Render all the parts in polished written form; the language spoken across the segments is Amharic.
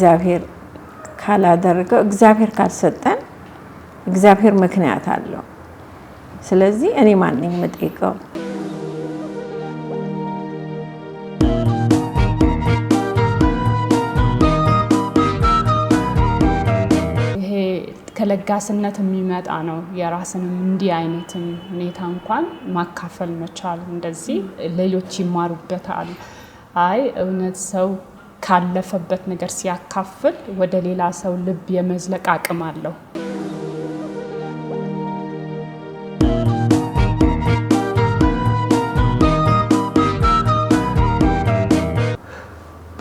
እግዚአብሔር ካላደረገው እግዚአብሔር ካልሰጠን እግዚአብሔር ምክንያት አለው ስለዚህ እኔ ማን ነኝ መጠይቀው ይሄ ከለጋስነት የሚመጣ ነው የራስንም እንዲህ አይነትም ሁኔታ እንኳን ማካፈል መቻል እንደዚህ ሌሎች ይማሩበታል አይ እውነት ሰው ካለፈበት ነገር ሲያካፍል ወደ ሌላ ሰው ልብ የመዝለቅ አቅም አለው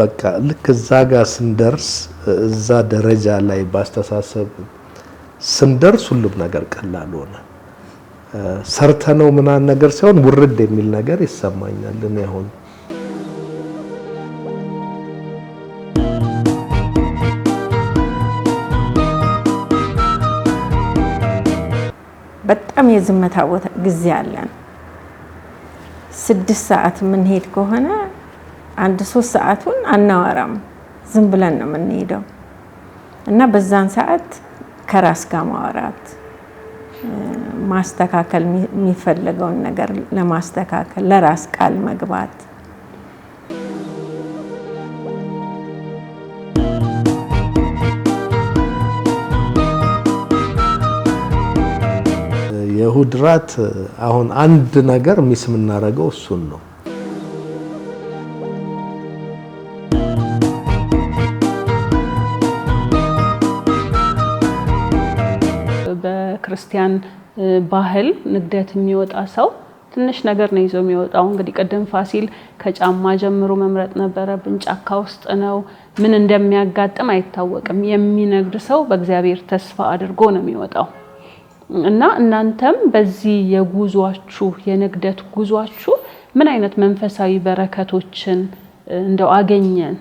በቃ ልክ እዛ ጋር ስንደርስ እዛ ደረጃ ላይ ባስተሳሰብ ስንደርስ ሁሉም ነገር ቀላል ሆነ ሰርተነው ምናን ነገር ሳይሆን ውርድ የሚል ነገር ይሰማኛል እኔ አሁን በጣም የዝምታ ጊዜ አለን 6 ሰዓት ምን ሄድ ከሆነ አንድ 3 ሰዓቱን አናወራም ዝም ብለን ነው የምንሄደው እና በዛን ሰዓት ከራስ ጋር ማውራት ማስተካከል የሚፈልገውን ነገር ለማስተካከል ለራስ ቃል መግባት የሁድራት አሁን አንድ ነገር ሚስ ምናረገው እሱን ነው በክርስቲያን ባህል ንግደት የሚወጣ ሰው ትንሽ ነገር ነው ይዞ የሚወጣው እንግዲህ ቀደም ፋሲል ከጫማ ጀምሮ መምረጥ ነበረብን ጫካ ውስጥ ነው ምን እንደሚያጋጥም አይታወቅም የሚነግድ ሰው በእግዚአብሔር ተስፋ አድርጎ ነው የሚወጣው እና እናንተም በዚህ የጉዟችሁ የንግደት ጉዟችሁ ምን አይነት መንፈሳዊ በረከቶችን እንደው አገኘን